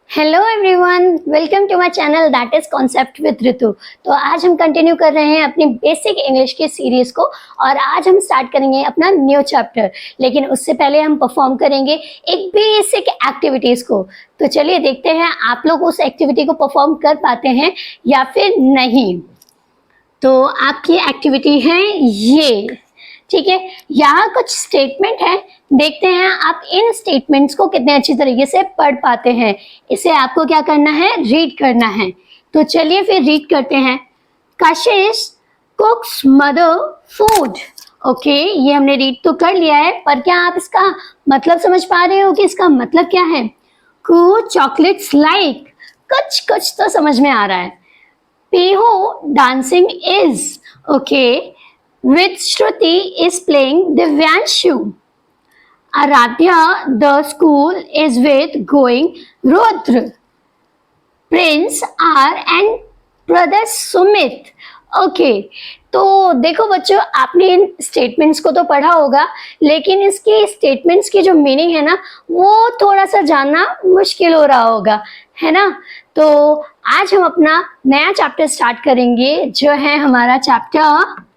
Hello everyone, welcome to my channel that is concept with Ritu. तो आज हम continue कर रहे हैं अपनी बेसिक इंग्लिश की सीरीज को और आज हम स्टार्ट करेंगे अपना न्यू चैप्टर। लेकिन उससे पहले हम परफॉर्म करेंगे एक बेसिक एक्टिविटीज को। तो चलिए देखते हैं आप लोग उस एक्टिविटी को परफॉर्म कर पाते हैं या फिर नहीं। तो आपकी एक्टिविटी है ये, ठीक है। यहाँ कुछ स्टेटमेंट है, देखते हैं आप इन स्टेटमेंट्स को कितने अच्छी तरीके से पढ़ पाते हैं। इसे आपको क्या करना है, रीड करना है। तो चलिए फिर रीड करते हैं। कशिश कुक्स मदर फूड। ओके, ये हमने रीड तो कर लिया है, पर क्या आप इसका मतलब समझ पा रहे हो कि इसका मतलब क्या है? कू चॉकलेट्स लाइक, कुछ कुछ तो समझ में आ रहा है। Pihu dancing is, okay. With Shruti is playing Divyanshu. Aradhya, the school is with going Rudra. Prince R and brother Sumit. Okay, तो देखो बच्चों, आपने इन स्टेटमेंट्स को तो पढ़ा होगा, लेकिन इसकी स्टेटमेंट्स की जो मीनिंग है ना, वो थोड़ा सा जानना मुश्किल हो रहा होगा, है ना। तो आज हम अपना नया चैप्टर स्टार्ट करेंगे, जो है हमारा चैप्टर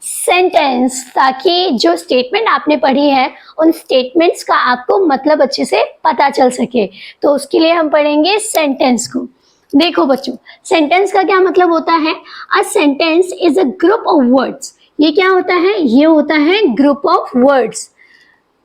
सेंटेंस, ताकि जो स्टेटमेंट आपने पढ़ी है उन स्टेटमेंट्स का आपको मतलब अच्छे से पता चल सके। तो उसके लिए हम पढ़ेंगे सेंटेंस को। देखो बच्चों, सेंटेंस का क्या मतलब होता है? A sentence is a group of words. ये क्या होता है? ये होता है group of words,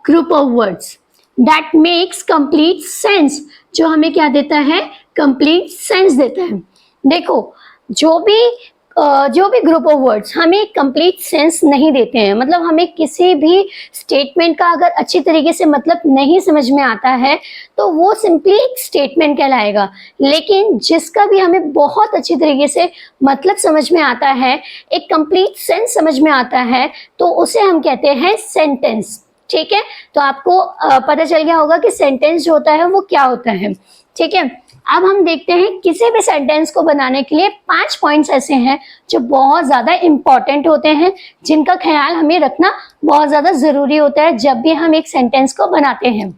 group of words that makes complete sense, जो हमें क्या देता है? कंप्लीट सेंस देता है। देखो, जो भी ग्रुप ऑफ वर्ड्स हमें कंप्लीट सेंस नहीं देते हैं, मतलब हमें किसी भी स्टेटमेंट का अगर अच्छी तरीके से मतलब नहीं समझ में आता है, तो वो सिंपली एक स्टेटमेंट कहलाएगा। लेकिन जिसका भी हमें बहुत अच्छी तरीके से मतलब समझ में आता है, एक कंप्लीट सेंस समझ में आता है, तो उसे हम कहते हैं सेंटेंस, ठीक है। तो आपको पता चल गया होगा कि सेंटेंस जो होता है वो क्या होता है, ठीक है। अब हम देखते हैं किसी भी सेंटेंस को बनाने के लिए 5 पॉइंट्स ऐसे हैं जो बहुत ज्यादा इंपॉर्टेंट होते हैं, जिनका ख्याल हमें रखना बहुत ज्यादा जरूरी होता है जब भी हम एक सेंटेंस को बनाते हैं।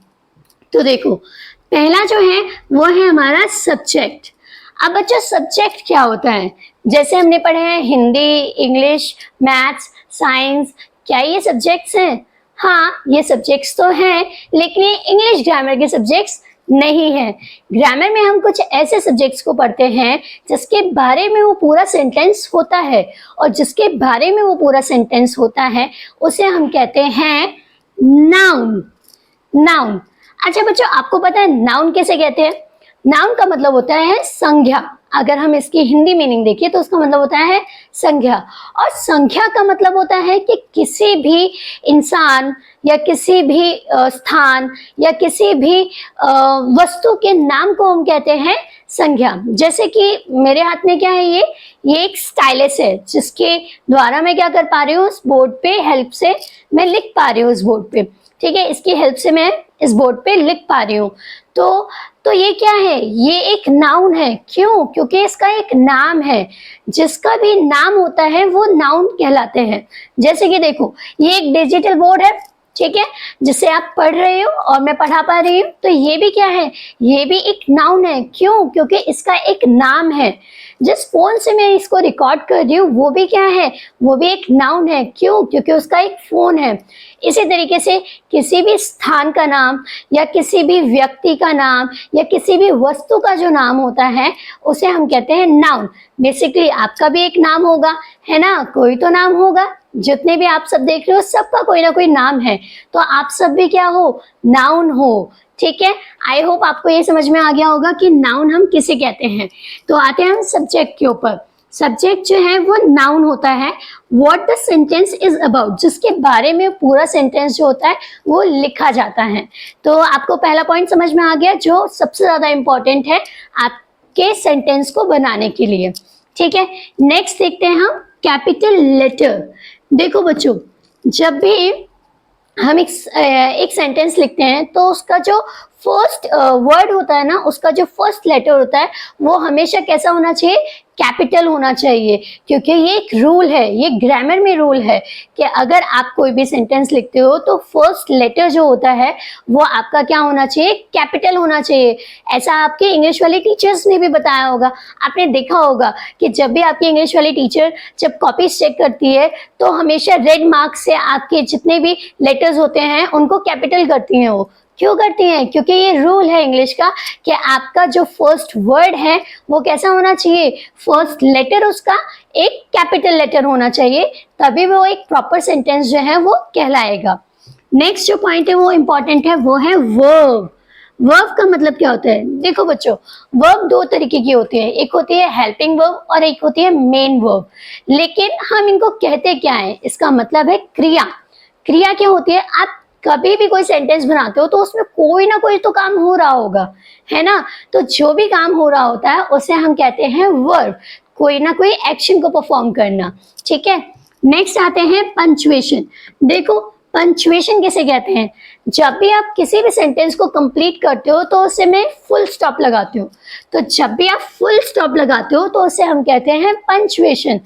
तो देखो, पहला जो है वो है हमारा सब्जेक्ट। अब बच्चों, सब्जेक्ट क्या होता है? जैसे हमने पढ़े हैं हिंदी, इंग्लिश, मैथ्स, साइंस, क्या ये सब्जेक्ट्स हैं? हाँ, ये सब्जेक्ट्स तो हैं, लेकिन ये इंग्लिश ग्रामर के सब्जेक्ट्स नहीं है। ग्रामर में हम कुछ ऐसे सब्जेक्ट्स को पढ़ते हैं जिसके बारे में वो पूरा सेंटेंस होता है, और जिसके बारे में वो पूरा सेंटेंस होता है उसे हम कहते हैं नाउन। नाउन। अच्छा बच्चों, आपको पता है नाउन कैसे कहते हैं? नाउन का मतलब होता है संज्ञा। अगर हम इसकी हिंदी मीनिंग देखिए तो उसका मतलब होता है संज्ञा, और संख्या का मतलब होता है कि किसी भी इंसान या किसी भी स्थान या किसी भी वस्तु के नाम को हम कहते हैं संज्ञा। जैसे कि मेरे हाथ में क्या है, ये एक स्टाइलस है, जिसके द्वारा मैं क्या कर पा रही हूँ, उस बोर्ड पे हेल्प से मैं लिख पा रही हूँ उस बोर्ड पे, ठीक है। इसकी हेल्प से मैं इस बोर्ड पे लिख पा रही हूँ। तो ये क्या है? ये एक नाउन है। क्यों? क्योंकि इसका एक नाम है। जिसका भी नाम होता है वो नाउन कहलाते हैं। जैसे कि देखो, ये एक डिजिटल बोर्ड है, ठीक है, जिसे आप पढ़ रहे हो और मैं पढ़ा पा रही हूँ, तो ये भी क्या है? ये भी एक नाउन है। क्यों? क्योंकि इसका एक नाम है। जिस फोन से मैं इसको रिकॉर्ड कर रही हूँ वो भी क्या है? वो भी एक नाउन है। क्यों? क्योंकि उसका एक फोन है। इसी तरीके से किसी भी स्थान का नाम या किसी भी व्यक्ति का नाम या किसी भी वस्तु का जो नाम होता है उसे हम कहते हैं नाउन। बेसिकली आपका भी एक नाम होगा, है ना, कोई तो नाम होगा। जितने भी आप सब देख रहे हो सबका कोई ना कोई नाम है, तो आप सब भी क्या हो? नाउन हो, ठीक है। आई होप आपको ये समझ में आ गया होगा कि नाउन हम किसे कहते हैं। तो आते हैं हम सब्जेक्ट के ऊपर। सब्जेक्ट जो है वो नाउन होता है what the sentence is about, जिसके बारे में पूरा सेंटेंस जो होता है वो लिखा जाता है। तो आपको पहला पॉइंट समझ में आ गया, जो सबसे ज्यादा इंपॉर्टेंट है आपके सेंटेंस को बनाने के लिए, ठीक है। नेक्स्ट देखते हैं हम कैपिटल लेटर। देखो बच्चों, जब भी हम एक सेंटेंस लिखते हैं तो उसका जो फर्स्ट वर्ड होता है ना, उसका जो फर्स्ट लेटर होता है वो हमेशा कैसा होना चाहिए, कैपिटल होना चाहिए। क्योंकि ये एक रूल है, ये ग्रामर में रूल है कि अगर आप कोई भी सेंटेंस लिखते हो तो फर्स्ट लेटर जो होता है वो आपका क्या होना चाहिए, कैपिटल होना चाहिए। ऐसा आपके इंग्लिश वाले टीचर्स ने भी बताया होगा। आपने देखा होगा कि जब भी आपकी इंग्लिश वाली टीचर जब कॉपीज चेक करती है तो हमेशा रेड मार्क से आपके जितने भी लेटर्स होते हैं उनको कैपिटल करती हैं। वो क्यों करती हैं? क्योंकि ये रूल है इंग्लिश का कि आपका जो फर्स्ट वर्ड है वो कैसा होना चाहिए, फर्स्ट लेटर उसका एक कैपिटल लेटर होना चाहिए, तभी वो एक प्रॉपर सेंटेंस जो है वो कहलाएगा। नेक्स्ट जो पॉइंट है वो इंपॉर्टेंट है, वो है वर्ब। वर्ब का मतलब क्या होता है? देखो बच्चों, वर्ब दो तरीके की होती है, एक होती है हेल्पिंग वर्ब और एक होती है मेन वर्ब। लेकिन हम इनको कहते क्या है? इसका मतलब है क्रिया। क्रिया क्या होती है? आप कभी भी कोई सेंटेंस बनाते हो तो उसमें कोई ना कोई तो काम हो रहा होगा, है ना? तो जो भी काम हो रहा होता है उसे हम कहते हैं वर्ब, कोई ना कोई एक्शन को परफॉर्म करना। ठीक है, नेक्स्ट आते हैं पंक्चुएशन। देखो पंक्चुएशन किसे कहते हैं? जब भी आप किसी भी सेंटेंस को कंप्लीट करते हो तो उसे में फुल स्टॉप लगाते हो। तो जब भी आप फुल स्टॉप लगाते हो तो उसे हम कहते हैं पंक्चुएशन।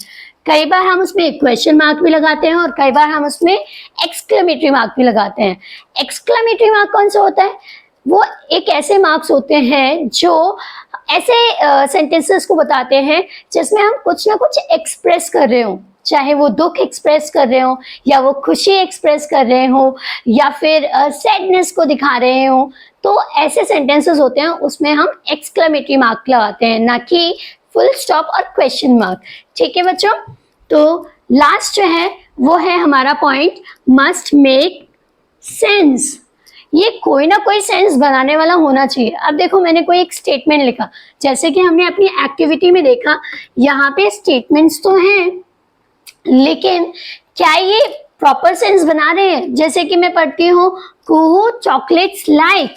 कई बार हम उसमें क्वेश्चन मार्क भी लगाते हैं और कई बार हम उसमें एक्सक्लेमेटरी मार्क भी लगाते हैं। एक्सक्लेमेटरी मार्क कौन सा होता है? वो एक ऐसे मार्क्स होते हैं जो ऐसे सेंटेंसेस को बताते हैं जिसमें हम कुछ ना कुछ एक्सप्रेस कर रहे हो, चाहे वो दुख एक्सप्रेस कर रहे हो या वो खुशी एक्सप्रेस कर रहे हो या फिर सैडनेस को दिखा रहे हो। तो ऐसे सेंटेंसेस होते हैं उसमें हम एक्सक्लेमेटरी मार्क लगाते हैं, ना कि फुल स्टॉप और क्वेश्चन मार्क। ठीक है बच्चों, तो लास्ट जो है वो है हमारा पॉइंट, मस्ट मेक सेंस। ये कोई ना कोई सेंस बनाने वाला होना चाहिए। अब देखो मैंने कोई एक स्टेटमेंट लिखा, जैसे कि हमने अपनी एक्टिविटी में देखा, यहाँ पे स्टेटमेंट्स तो हैं लेकिन क्या ये प्रॉपर सेंस बना रहे हैं? जैसे कि मैं पढ़ती हूँ कुहू चॉकलेट्स लाइक,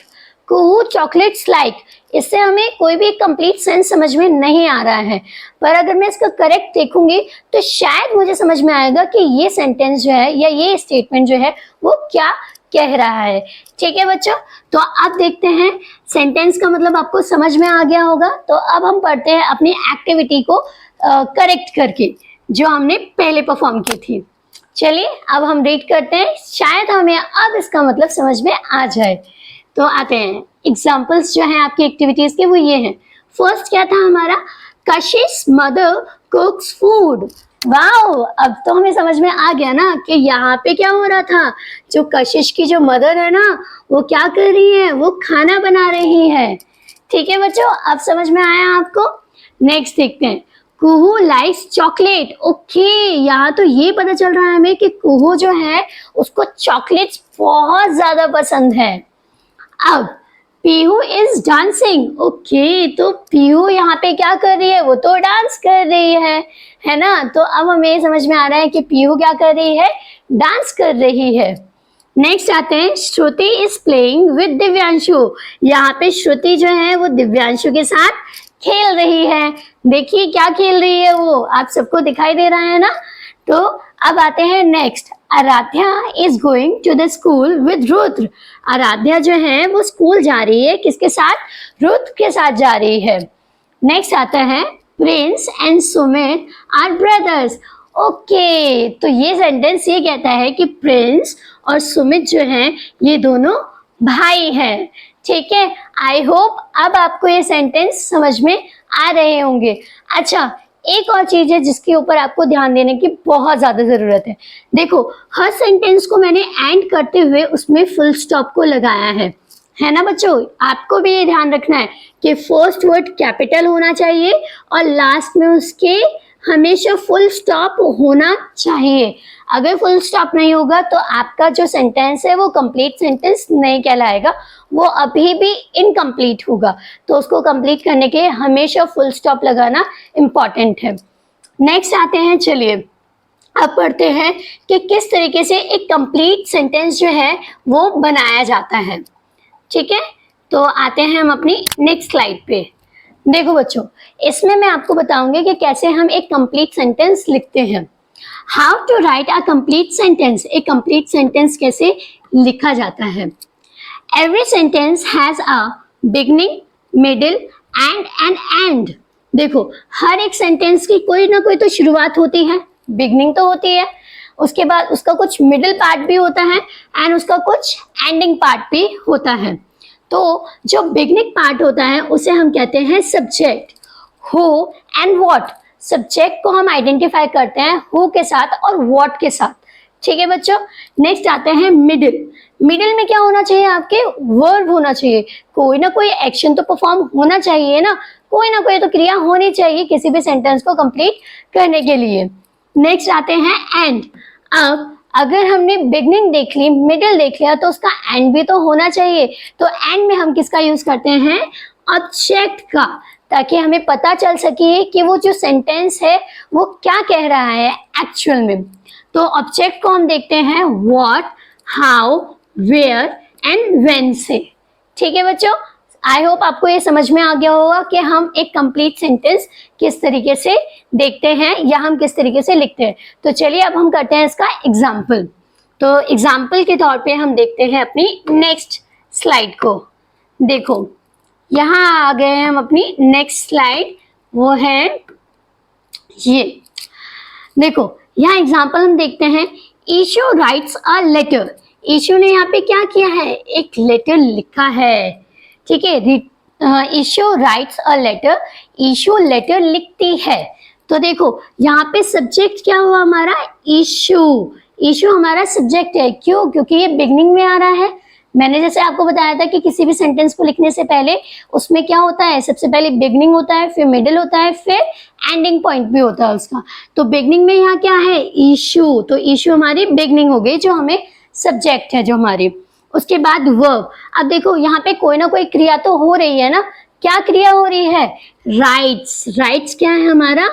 कुहू चॉकलेट्स लाइक, इससे हमें कोई भी कंप्लीट सेंस समझ में नहीं आ रहा है। पर अगर मैं इसका करेक्ट देखूंगी तो शायद मुझे समझ में आएगा कि ये सेंटेंस जो है या ये स्टेटमेंट जो है वो क्या कह रहा है। ठीक है बच्चों, तो अब देखते हैं सेंटेंस का मतलब आपको समझ में आ गया होगा। तो अब हम पढ़ते हैं अपनी एक्टिविटी को करेक्ट करके जो हमने पहले परफॉर्म की थी। चलिए अब हम रीड करते हैं, शायद हमें अब इसका मतलब समझ में आ जाए। तो आते हैं एग्जाम्पल्स जो हैं आपकी एक्टिविटीज के, वो ये हैं। फर्स्ट क्या था हमारा, कशिश मदर कुक्स फूड। वाओ, अब तो हमें समझ में आ गया ना कि यहाँ पे क्या हो रहा था। जो कशिश की जो मदर है ना वो क्या कर रही है, वो खाना बना रही है। ठीक है बच्चों, अब समझ में आया आपको। नेक्स्ट देखते हैं, कुहू लाइक्स चॉकलेट। ओके, यहाँ तो ये पता चल रहा है हमें कि कुहू जो है उसको चॉकलेट्स बहुत ज्यादा पसंद है। अब पीहू इज डांसिंग। ओके, तो पीहू यहाँ पे क्या कर रही है, वो तो डांस कर रही है ना? तो अब हमें समझ में आ रहा है कि पीहू क्या कर रही है, डांस कर रही है। नेक्स्ट आते हैं, श्रुति इज प्लेइंग विद दिव्यांशु। यहाँ पे श्रुति जो है वो दिव्यांशु के साथ खेल रही है। देखिए क्या खेल रही है वो, आप सबको दिखाई दे रहा है ना? तो अब आते हैं next, Aaradhya is going to the school with Rudra. Aaradhya जो है वो स्कूल जा रही है, किसके साथ, रुद्र के साथ जा रही है। नेक्स्ट आता है, Prince and Sumit are brothers. Okay, तो ये सेंटेंस ये कहता है कि प्रिंस और सुमित जो हैं ये दोनों भाई हैं। ठीक है, आई होप अब आपको ये सेंटेंस समझ में आ रहे होंगे। अच्छा, एक और चीज है जिसके ऊपर आपको ध्यान देने की बहुत ज्यादा जरूरत है। देखो हर सेंटेंस को मैंने एंड करते हुए उसमें फुल स्टॉप को लगाया है ना बच्चों? आपको भी ये ध्यान रखना है कि फर्स्ट वर्ड कैपिटल होना चाहिए और लास्ट में उसके हमेशा फुल स्टॉप होना चाहिए। अगर फुल स्टॉप नहीं होगा तो आपका जो सेंटेंस है वो कंप्लीट सेंटेंस नहीं कहलाएगा, वो अभी भी इनकम्प्लीट होगा। तो उसको कंप्लीट करने के लिए हमेशा फुल स्टॉप लगाना इम्पॉर्टेंट है। नेक्स्ट आते हैं, चलिए अब पढ़ते हैं कि किस तरीके से एक कंप्लीट सेंटेंस जो है वो बनाया जाता है। ठीक है, तो आते हैं हम अपनी नेक्स्ट स्लाइड पे। देखो बच्चों, इसमें मैं आपको बताऊंगी कि कैसे हम एक कंप्लीट सेंटेंस लिखते हैं। How to write a complete sentence, एक कंप्लीट सेंटेंस कैसे लिखा जाता है। Every sentence has a beginning, middle and an end. देखो हर एक सेंटेंस की कोई ना कोई तो शुरुआत होती है, बिगनिंग तो होती है, उसके बाद उसका कुछ मिडिल पार्ट भी होता है एंड उसका कुछ एंडिंग पार्ट भी होता है। तो जो बिगनिंग पार्ट होता है उसे हम कहते हैं subject. Who and what, subject को हम आइडेंटिफाई करते हैं हु के साथ और व्हाट के साथ। ठीक है बच्चों, नेक्स्ट आते हैं मिडिल। मिडिल में क्या होना चाहिए, आपके वर्ब होना चाहिए, कोई ना कोई एक्शन तो परफॉर्म होना चाहिए ना, कोई ना कोई तो क्रिया होनी चाहिए किसी भी सेंटेंस को कंप्लीट करने के लिए। नेक्स्ट आते हैं एंड। अब अगर हमने बिगनिंग देख ली, मिडिल देख लिया, तो उसका एंड भी तो होना चाहिए। तो एंड में हम किसका यूज करते हैं, ऑब्जेक्ट का, ताकि हमें पता चल सके कि वो जो सेंटेंस है वो क्या कह रहा है एक्चुअल में। तो ऑब्जेक्ट को हम देखते हैं what, how, where and when से। ठीक है बच्चों, आई होप आपको ये समझ में आ गया होगा कि हम एक कंप्लीट सेंटेंस किस तरीके से देखते हैं या हम किस तरीके से लिखते हैं। तो चलिए अब हम करते हैं इसका एग्जाम्पल। तो एग्जाम्पल के तौर पे हम देखते हैं अपनी नेक्स्ट स्लाइड को। देखो यहाँ आ गए हैं हम अपनी नेक्स्ट स्लाइड, वो है ये। देखो यहाँ एग्जाम्पल हम देखते हैं, ईशू राइट्स अ लेटर। ईशू ने यहाँ पे क्या किया है, एक लेटर लिखा है। ठीक है, Ishu writes a letter, Ishu letter लिखती है। तो देखो यहाँ पे सब्जेक्ट क्या हुआ हमारा, ईशू। ईशू हमारा सब्जेक्ट है, क्यों, क्योंकि ये बिगनिंग में आ रहा है। मैंने जैसे आपको बताया था कि किसी भी सेंटेंस को लिखने से पहले उसमें क्या होता है, सबसे पहले बिगनिंग होता है, फिर मिडिल होता है, फिर एंडिंग पॉइंट भी होता है उसका। तो बिगनिंग में यहाँ क्या है, इशू। तो इशू हमारी बिगनिंग हो गई, जो हमें सब्जेक्ट है जो हमारी। उसके बाद वर्ब। अब देखो यहाँ पे कोई ना कोई क्रिया तो हो रही है ना, क्या क्रिया हो रही है, राइट्स। राइट्स क्या है हमारा,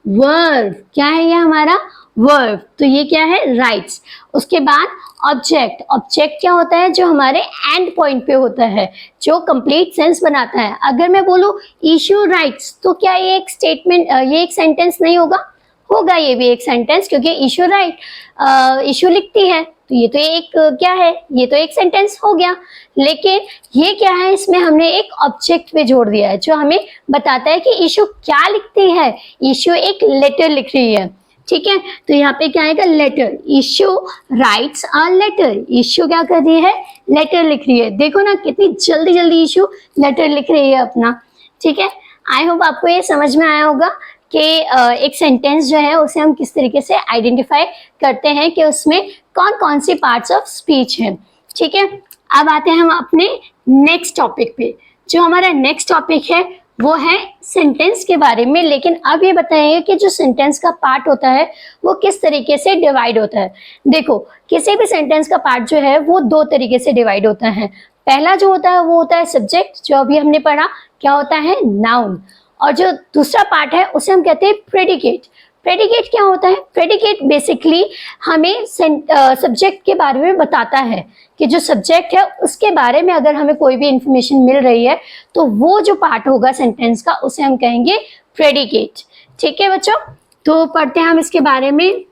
वर्ब। क्या है ये हमारा, वर्ब। तो ये क्या है, राइट्स। उसके बाद ऑब्जेक्ट। ऑब्जेक्ट क्या होता है, जो हमारे एंड पॉइंट पे होता है, जो कंप्लीट सेंस बनाता है। अगर मैं बोलूं इशू राइट्स, तो क्या ये एक स्टेटमेंट, ये एक सेंटेंस नहीं होगा, होगा ये भी एक सेंटेंस, क्योंकि इशू राइट, इशू लिखती है, तो ये तो एक क्या है, ये तो एक सेंटेंस हो गया। लेकिन ये क्या है, इसमें हमने एक ऑब्जेक्ट पे जोड़ दिया है, जो हमें बताता है कि इशू क्या लिखती है, इशू एक लेटर लिख रही है। ठीक है, तो यहाँ पे क्या आएगा, letter. Ishu writes a letter, Ishu क्या कर रही है, लेटर लिख रही है। देखो ना कितनी जल्दी जल्दी इशू लेटर लिख रही है अपना। ठीक है, आई होप आपको ये समझ में आया होगा कि एक सेंटेंस जो है उसे हम किस तरीके से आइडेंटिफाई करते हैं कि उसमें कौन कौन सी पार्ट्स ऑफ स्पीच है। ठीक है, अब आते हैं हम अपने नेक्स्ट टॉपिक पे। जो हमारा नेक्स्ट टॉपिक है वो है सेंटेंस के बारे में। लेकिन अब ये बताइए कि जो सेंटेंस का पार्ट होता है वो किस तरीके से डिवाइड होता है। देखो किसी भी सेंटेंस का पार्ट जो है वो दो तरीके से डिवाइड होता है। पहला जो होता है वो होता है सब्जेक्ट, जो अभी हमने पढ़ा, क्या होता है, नाउन। और जो दूसरा पार्ट है उसे हम कहते हैं प्रेडिकेट। प्रेडिकेट क्या होता है, प्रेडिकेट बेसिकली हमें सब्जेक्ट के बारे में बताता है कि जो सब्जेक्ट है उसके बारे में अगर हमें कोई भी इंफॉर्मेशन मिल रही है तो वो जो पार्ट होगा सेंटेंस का उसे हम कहेंगे प्रेडिकेट। ठीक है बच्चों, तो पढ़ते हैं हम इसके बारे में।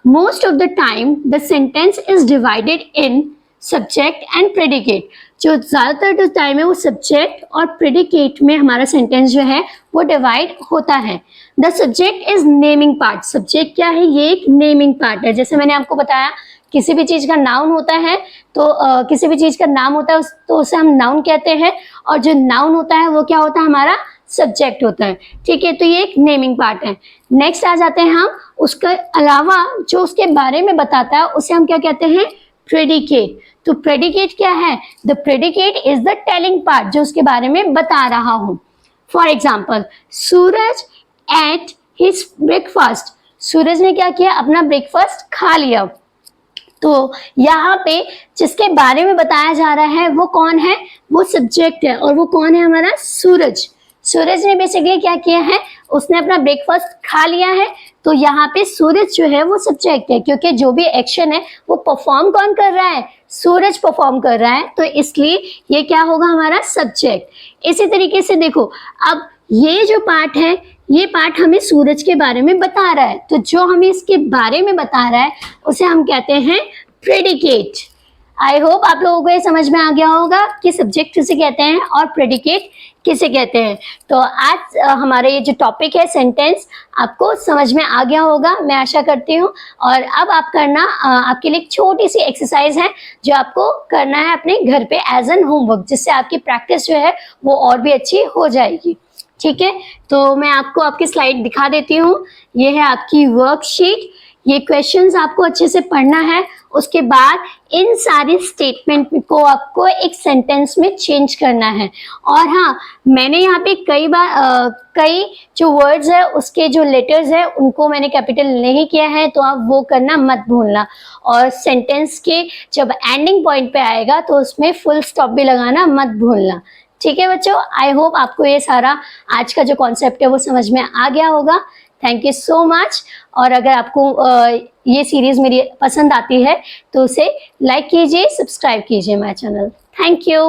Most of the time the sentence is divided in subject and predicate. जो ज्यादातर जो टाइम है वो सब्जेक्ट और प्रेडिकेट में हमारा सेंटेंस जो है वो डिवाइड होता है। The subject is naming part. Subject क्या है, ये एक नेमिंग पार्ट है। जैसे मैंने आपको बताया किसी भी चीज का नाउन होता है तो किसी भी चीज का नाम होता है तो उसे हम नाउन कहते हैं, और जो नाउन होता है वो क्या होता है, हमारा सब्जेक्ट होता है। ठीक है, तो ये एक नेमिंग पार्ट है। नेक्स्ट आ जाते हैं हम, उसके अलावा जो उसके बारे में बताता है उसे हम क्या कहते हैं, प्रेडिकेट। तो प्रेडिकेट क्या है, the predicate is the telling part, जो उसके बारे में बता रहा हूं। For example, Suraj ate his breakfast. Suraj ने क्या किया, अपना ब्रेकफास्ट खा लिया। तो यहाँ पे जिसके बारे में बताया जा रहा है वो कौन है, वो सब्जेक्ट है, और वो कौन है, हमारा सूरज। सूरज ने बेसिकली क्या किया है, उसने अपना ब्रेकफास्ट खा लिया है। तो यहाँ पे सूरज जो है वो सब्जेक्ट है, क्योंकि जो भी एक्शन है वो परफॉर्म कौन कर रहा है, सूरज परफॉर्म कर रहा है, तो इसलिए ये क्या होगा, हमारा सब्जेक्ट। इसी तरीके से देखो, अब ये जो पार्ट है, ये पार्ट हमें सूरज के बारे में बता रहा है, तो जो हमें इसके बारे में बता रहा है उसे हम कहते हैं प्रेडिकेट। आई होप आप लोगों को ये समझ में आ गया होगा कि सब्जेक्ट किसे कहते हैं और प्रेडिकेट किसे कहते हैं। तो आज हमारे ये जो टॉपिक है सेंटेंस आपको समझ में आ गया होगा, मैं आशा करती हूँ। और अब आप करना आपके लिए एक छोटी सी एक्सरसाइज है जो आपको करना है अपने घर पे एज एन होमवर्क, जिससे आपकी प्रैक्टिस जो है वो और भी अच्छी हो जाएगी। ठीक है, तो मैं आपको आपकी स्लाइड दिखा देती हूँ। ये है आपकी वर्कशीट। ये क्वेश्चंस आपको अच्छे से पढ़ना है। उसके बाद इन सारी स्टेटमेंट को आपको एक सेंटेंस में चेंज करना है। और हाँ, मैंने यहाँ पे कई जो वर्ड्स है उसके जो लेटर्स है उनको मैंने कैपिटल नहीं किया है, तो आप वो करना मत भूलना। और सेंटेंस के जब एंडिंग पॉइंट पे आएगा तो उसमें फुल स्टॉप भी लगाना मत भूलना। ठीक है बच्चों, आई होप आपको ये सारा आज का जो कॉन्सेप्ट है वो समझ में आ गया होगा। Thank you so much. और अगर आपको ये सीरीज मेरी पसंद आती है तो उसे लाइक कीजिए, सब्सक्राइब कीजिए माय चैनल। Thank you.